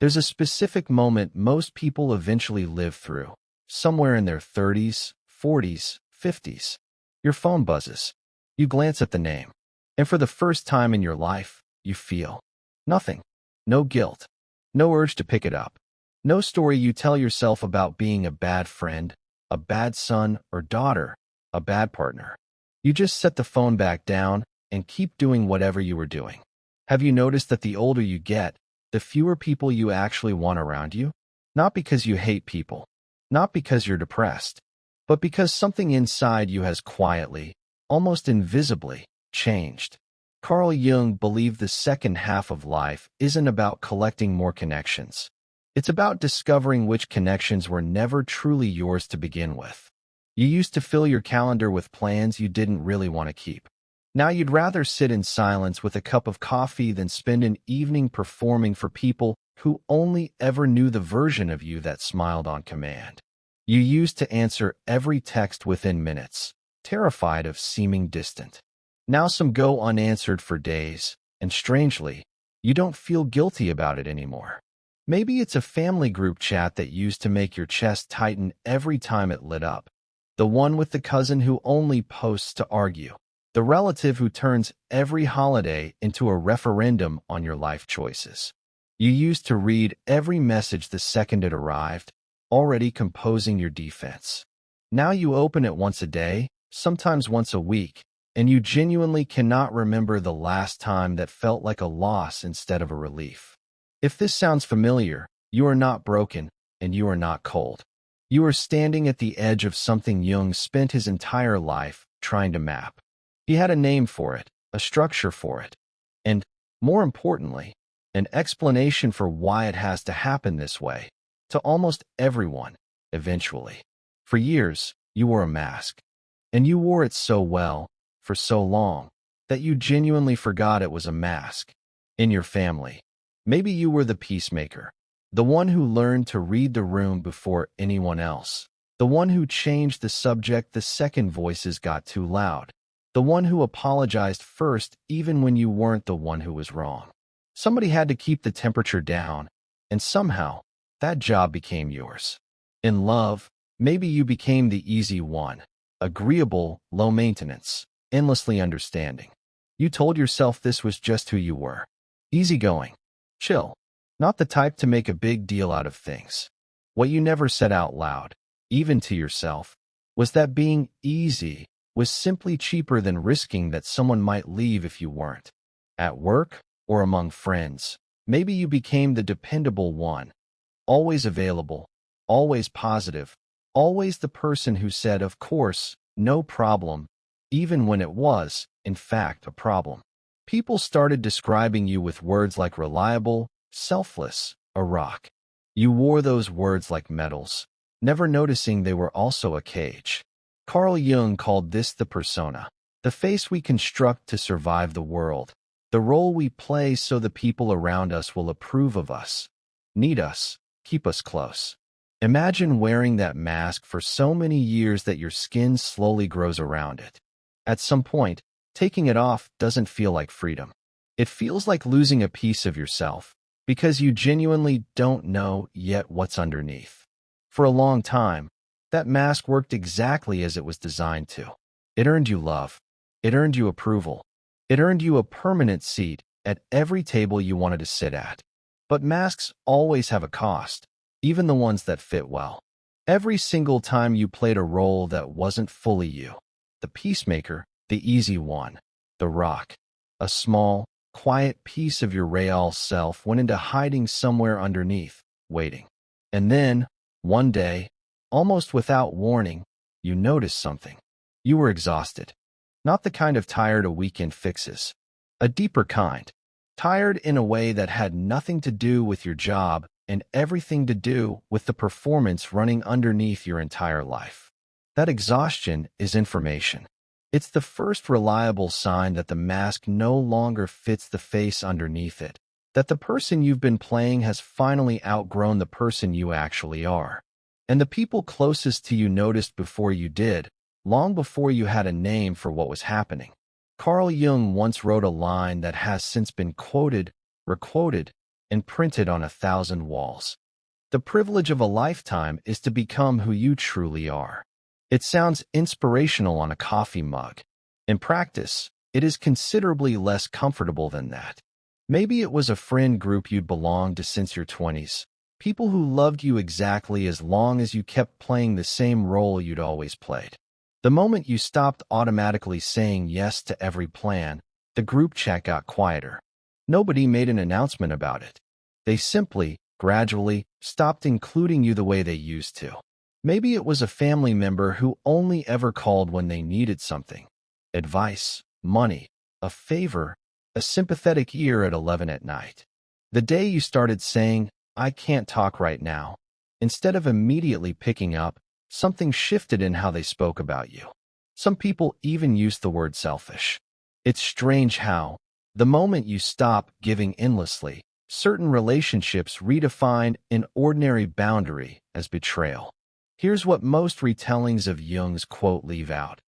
There's a specific moment most people eventually live through, somewhere in their 30s, 40s, 50s. Your phone buzzes. You glance at the name. And for the first time in your life, you feel nothing. No guilt. No urge to pick it up. No story you tell yourself about being a bad friend, a bad son or daughter, a bad partner. You just set the phone back down and keep doing whatever you were doing. Have you noticed that the older you get, the fewer people you actually want around you? Not because you hate people, not because you're depressed, but because something inside you has quietly, almost invisibly, changed. Carl Jung believed the second half of life isn't about collecting more connections. It's about discovering which connections were never truly yours to begin with. You used to fill your calendar with plans you didn't really want to keep. Now you'd rather sit in silence with a cup of coffee than spend an evening performing for people who only ever knew the version of you that smiled on command. You used to answer every text within minutes, terrified of seeming distant. Now some go unanswered for days, and strangely, you don't feel guilty about it anymore. Maybe it's a family group chat that used to make your chest tighten every time it lit up. The one with the cousin who only posts to argue. The relative who turns every holiday into a referendum on your life choices. You used to read every message the second it arrived, already composing your defense. Now you open it once a day, sometimes once a week, and you genuinely cannot remember the last time that felt like a loss instead of a relief. If this sounds familiar, you are not broken, and you are not cold. You are standing at the edge of something Jung spent his entire life trying to map. He had a name for it, a structure for it, and, more importantly, an explanation for why it has to happen this way, to almost everyone, eventually. For years, you wore a mask, and you wore it so well, for so long, that you genuinely forgot it was a mask. In your family, maybe you were the peacemaker, the one who learned to read the room before anyone else, the one who changed the subject the second voices got too loud. The one who apologized first even when you weren't the one who was wrong. Somebody had to keep the temperature down, and somehow, that job became yours. In love, maybe you became the easy one, agreeable, low maintenance, endlessly understanding. You told yourself this was just who you were. Easygoing, chill, not the type to make a big deal out of things. What you never said out loud, even to yourself, was that being easy was simply cheaper than risking that someone might leave if you weren't. At work or among friends, maybe you became the dependable one, always available, always positive, always the person who said, of course, no problem, even when it was, in fact, a problem. People started describing you with words like reliable, selfless, a rock. You wore those words like medals, never noticing they were also a cage. Carl Jung called this the persona, the face we construct to survive the world, the role we play so the people around us will approve of us, need us, keep us close. Imagine wearing that mask for so many years that your skin slowly grows around it. At some point, taking it off doesn't feel like freedom. It feels like losing a piece of yourself, because you genuinely don't know yet what's underneath. For a long time, that mask worked exactly as it was designed to. It earned you love. It earned you approval. It earned you a permanent seat at every table you wanted to sit at. But masks always have a cost, even the ones that fit well. Every single time you played a role that wasn't fully you, the peacemaker, the easy one, the rock, a small, quiet piece of your real self went into hiding somewhere underneath, waiting. And then, one day, almost without warning, you noticed something. You were exhausted. Not the kind of tired a weekend fixes. A deeper kind. Tired in a way that had nothing to do with your job and everything to do with the performance running underneath your entire life. That exhaustion is information. It's the first reliable sign that the mask no longer fits the face underneath it, that the person you've been playing has finally outgrown the person you actually are. And the people closest to you noticed before you did, long before you had a name for what was happening. Carl Jung once wrote a line that has since been quoted, requoted, and printed on 1,000 walls. The privilege of a lifetime is to become who you truly are. It sounds inspirational on a coffee mug. In practice, it is considerably less comfortable than that. Maybe it was a friend group you'd belonged to since your 20s, people who loved you exactly as long as you kept playing the same role you'd always played. The moment you stopped automatically saying yes to every plan, the group chat got quieter. Nobody made an announcement about it. They simply, gradually, stopped including you the way they used to. Maybe it was a family member who only ever called when they needed something. Advice, money, a favor, a sympathetic ear at 11 at night. The day you started saying, "I can't talk right now," instead of immediately picking up, something shifted in how they spoke about you. Some people even used the word selfish. It's strange how, the moment you stop giving endlessly, certain relationships redefine an ordinary boundary as betrayal. Here's what most retellings of Jung's quote leave out.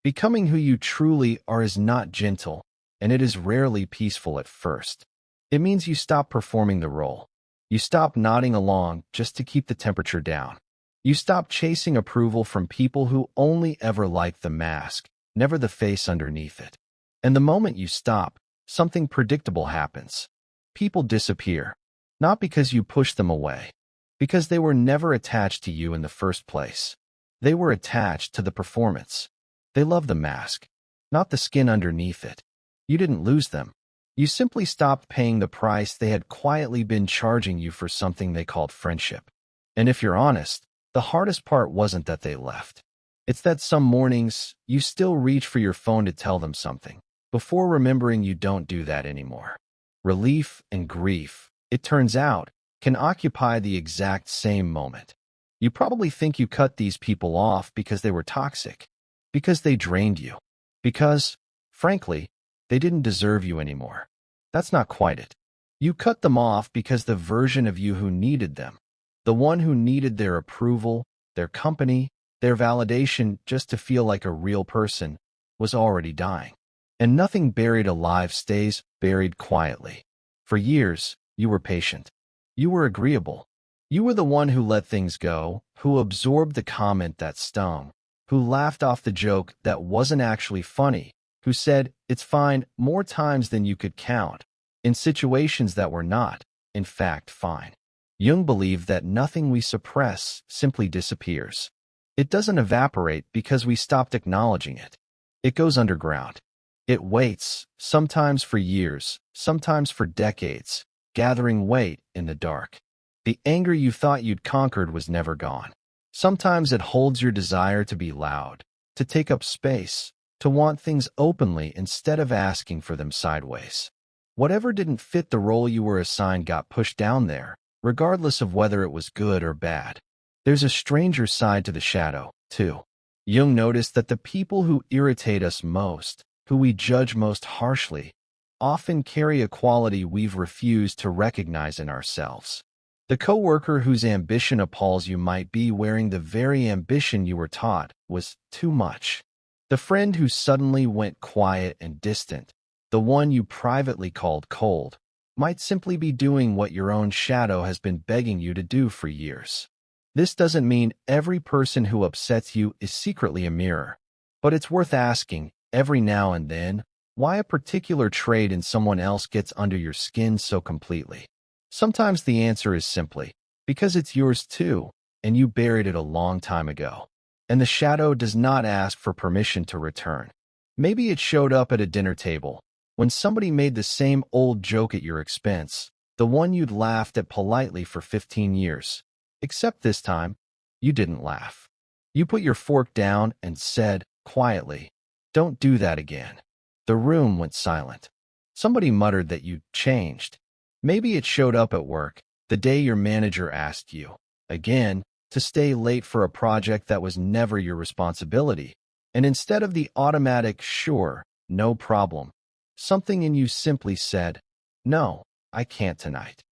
Becoming who you truly are is not gentle, and it is rarely peaceful at first. It means you stop performing the role. You stop nodding along just to keep the temperature down. You stop chasing approval from people who only ever like the mask, never the face underneath it. And the moment you stop, something predictable happens. People disappear, not because you pushed them away, because they were never attached to you in the first place. They were attached to the performance. They love the mask, not the skin underneath it. You didn't lose them. You simply stopped paying the price they had quietly been charging you for something they called friendship. And if you're honest, the hardest part wasn't that they left. It's that some mornings, you still reach for your phone to tell them something, before remembering you don't do that anymore. Relief and grief, it turns out, can occupy the exact same moment. You probably think you cut these people off because they were toxic, because they drained you, because, frankly, they didn't deserve you anymore. That's not quite it. You cut them off because the version of you who needed them, the one who needed their approval, their company, their validation just to feel like a real person, was already dying. And nothing buried alive stays buried quietly. For years, you were patient. You were agreeable. You were the one who let things go, who absorbed the comment that stung, who laughed off the joke that wasn't actually funny, who said, "It's fine," more times than you could count, in situations that were not, in fact, fine. Jung believed that nothing we suppress simply disappears. It doesn't evaporate because we stopped acknowledging it. It goes underground. It waits, sometimes for years, sometimes for decades, gathering weight in the dark. The anger you thought you'd conquered was never gone. Sometimes it holds your desire to be loud, to take up space, to want things openly instead of asking for them sideways. Whatever didn't fit the role you were assigned got pushed down there, regardless of whether it was good or bad. There's a stranger side to the shadow, too. Jung noticed that the people who irritate us most, who we judge most harshly, often carry a quality we've refused to recognize in ourselves. The coworker whose ambition appalls you might be wearing the very ambition you were taught was too much. The friend who suddenly went quiet and distant, the one you privately called cold, might simply be doing what your own shadow has been begging you to do for years. This doesn't mean every person who upsets you is secretly a mirror, but it's worth asking, every now and then, why a particular trait in someone else gets under your skin so completely. Sometimes the answer is simply, because it's yours too, and you buried it a long time ago. And the shadow does not ask for permission to return. Maybe it showed up at a dinner table, when somebody made the same old joke at your expense, the one you'd laughed at politely for 15 years. Except this time, you didn't laugh. You put your fork down and said, quietly, "Don't do that again." The room went silent. Somebody muttered that you changed. Maybe it showed up at work, the day your manager asked you, again, to stay late for a project that was never your responsibility. And instead of the automatic, "Sure, no problem," something in you simply said, "No, I can't tonight."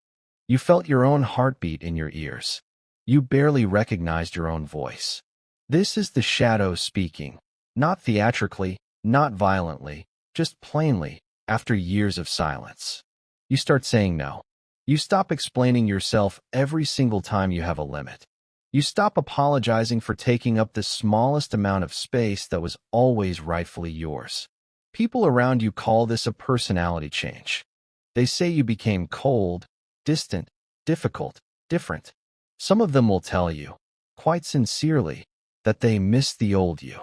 You felt your own heartbeat in your ears. You barely recognized your own voice. This is the shadow speaking, not theatrically, not violently, just plainly, after years of silence. You start saying no. You stop explaining yourself every single time you have a limit. You stop apologizing for taking up the smallest amount of space that was always rightfully yours. People around you call this a personality change. They say you became cold, distant, difficult, different. Some of them will tell you, quite sincerely, that they miss the old you.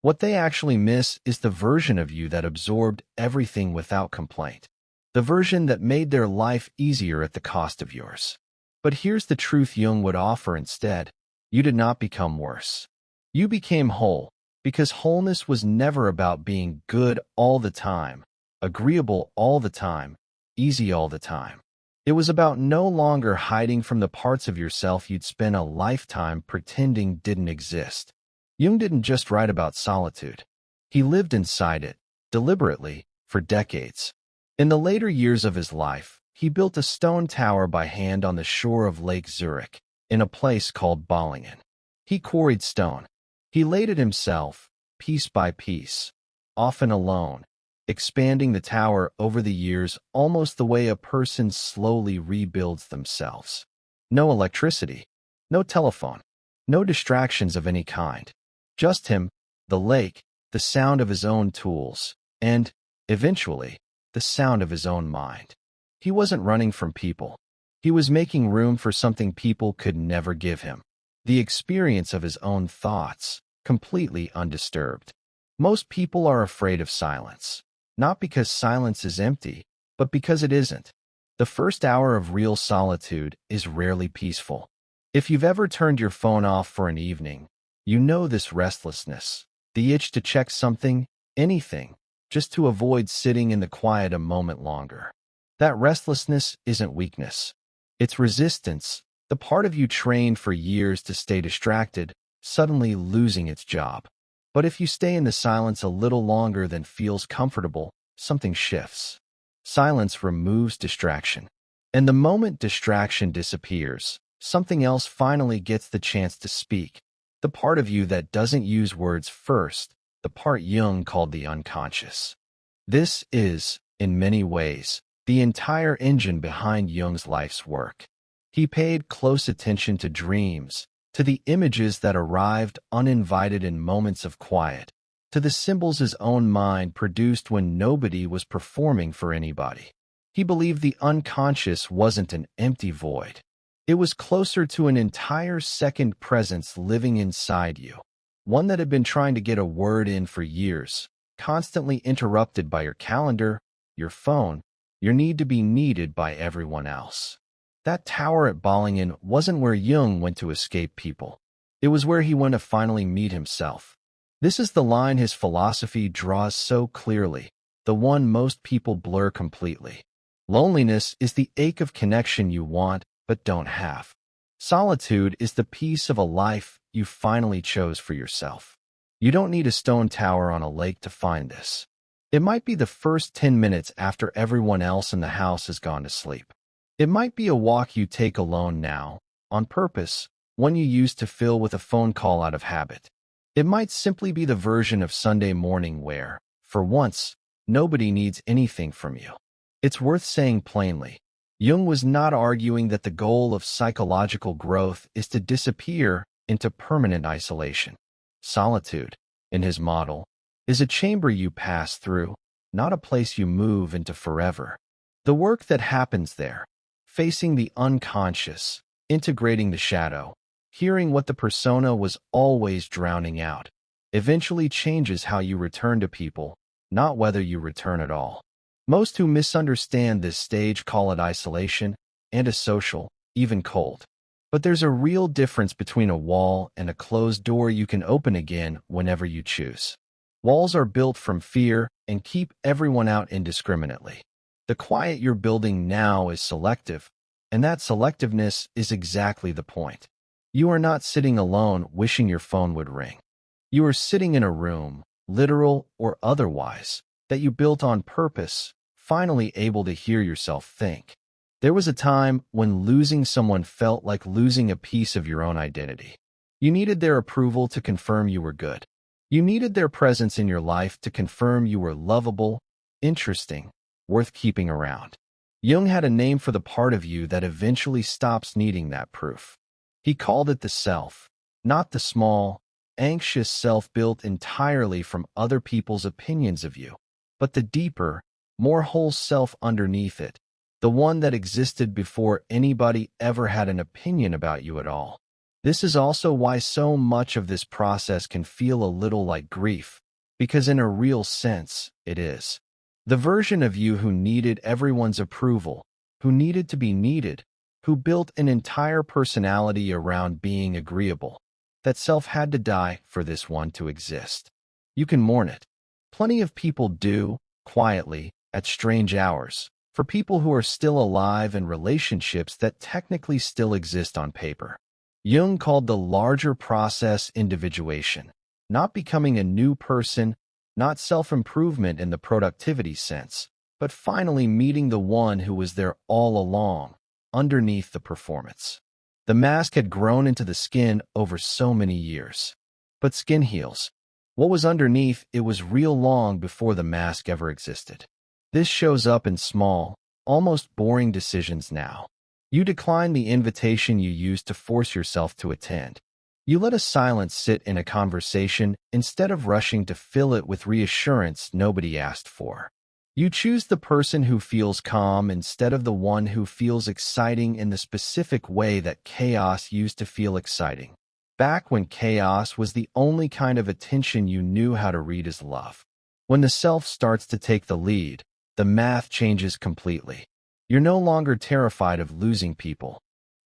What they actually miss is the version of you that absorbed everything without complaint. The version that made their life easier at the cost of yours. But here's the truth Jung would offer instead. You did not become worse. You became whole, because wholeness was never about being good all the time, agreeable all the time, easy all the time. It was about no longer hiding from the parts of yourself you'd spent a lifetime pretending didn't exist. Jung didn't just write about solitude. He lived inside it, deliberately, for decades. In the later years of his life, he built a stone tower by hand on the shore of Lake Zurich, in a place called Bollingen. He quarried stone. He laid it himself, piece by piece, often alone, expanding the tower over the years almost the way a person slowly rebuilds themselves. No electricity, no telephone, no distractions of any kind. Just him, the lake, the sound of his own tools, and, eventually, the sound of his own mind. He wasn't running from people. He was making room for something people could never give him. The experience of his own thoughts, completely undisturbed. Most people are afraid of silence. Not because silence is empty, but because it isn't. The first hour of real solitude is rarely peaceful. If you've ever turned your phone off for an evening, you know this restlessness, the itch to check something, anything, just to avoid sitting in the quiet a moment longer. That restlessness isn't weakness. It's resistance, the part of you trained for years to stay distracted, suddenly losing its job. But if you stay in the silence a little longer than feels comfortable, something shifts. Silence removes distraction. And the moment distraction disappears, something else finally gets the chance to speak. The part of you that doesn't use words first, the part Jung called the unconscious. This is, in many ways, the entire engine behind Jung's life's work. He paid close attention to dreams, to the images that arrived uninvited in moments of quiet, to the symbols his own mind produced when nobody was performing for anybody. He believed the unconscious wasn't an empty void. It was closer to an entire second presence living inside you, one that had been trying to get a word in for years, constantly interrupted by your calendar, your phone, your need to be needed by everyone else. That tower at Bollingen wasn't where Jung went to escape people. It was where he went to finally meet himself. This is the line his philosophy draws so clearly, the one most people blur completely. Loneliness is the ache of connection you want but don't have. Solitude is the peace of a life you finally chose for yourself. You don't need a stone tower on a lake to find this. It might be the first 10 minutes after everyone else in the house has gone to sleep. It might be a walk you take alone now, on purpose, one you used to fill with a phone call out of habit. It might simply be the version of Sunday morning where, for once, nobody needs anything from you. It's worth saying plainly, Jung was not arguing that the goal of psychological growth is to disappear into permanent isolation. Solitude, in his model, is a chamber you pass through, not a place you move into forever. The work that happens there, facing the unconscious, integrating the shadow, hearing what the persona was always drowning out, eventually changes how you return to people, not whether you return at all. Most who misunderstand this stage call it isolation, antisocial, even cold. But there's a real difference between a wall and a closed door you can open again whenever you choose. Walls are built from fear and keep everyone out indiscriminately. The quiet you're building now is selective, and that selectiveness is exactly the point. You are not sitting alone wishing your phone would ring. You are sitting in a room, literal or otherwise, that you built on purpose, finally able to hear yourself think. There was a time when losing someone felt like losing a piece of your own identity. You needed their approval to confirm you were good. You needed their presence in your life to confirm you were lovable, interesting, worth keeping around. Jung had a name for the part of you that eventually stops needing that proof. He called it the self, not the small, anxious self built entirely from other people's opinions of you, but the deeper, more whole self underneath it, the one that existed before anybody ever had an opinion about you at all. This is also why so much of this process can feel a little like grief, because in a real sense, it is. The version of you who needed everyone's approval, who needed to be needed, who built an entire personality around being agreeable, that self had to die for this one to exist. You can mourn it. Plenty of people do, quietly, at strange hours, for people who are still alive in relationships that technically still exist on paper. Jung called the larger process individuation, not becoming a new person, not self-improvement in the productivity sense, but finally meeting the one who was there all along, underneath the performance. The mask had grown into the skin over so many years. But skin heals. What was underneath it was real long before the mask ever existed. This shows up in small, almost boring decisions now. You decline the invitation you used to force yourself to attend. You let a silence sit in a conversation instead of rushing to fill it with reassurance nobody asked for. You choose the person who feels calm instead of the one who feels exciting in the specific way that chaos used to feel exciting, back when chaos was the only kind of attention you knew how to read as love. When the self starts to take the lead, the math changes completely. You're no longer terrified of losing people.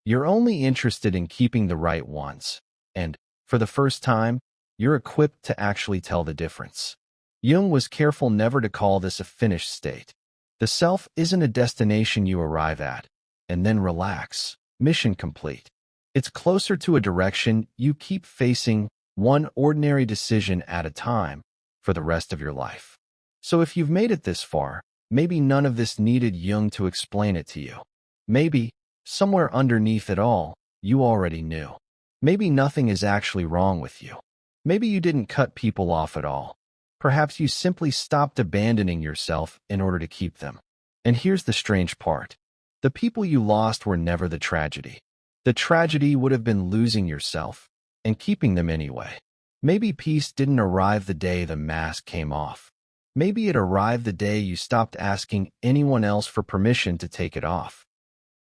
You're only interested in keeping the right ones. And, for the first time, you're equipped to actually tell the difference. Jung was careful never to call this a finished state. The self isn't a destination you arrive at, and then relax, mission complete. It's closer to a direction you keep facing, one ordinary decision at a time, for the rest of your life. So if you've made it this far, maybe none of this needed Jung to explain it to you. Maybe, somewhere underneath it all, you already knew. Maybe nothing is actually wrong with you. Maybe you didn't cut people off at all. Perhaps you simply stopped abandoning yourself in order to keep them. And here's the strange part. The people you lost were never the tragedy. The tragedy would have been losing yourself and keeping them anyway. Maybe peace didn't arrive the day the mask came off. Maybe it arrived the day you stopped asking anyone else for permission to take it off.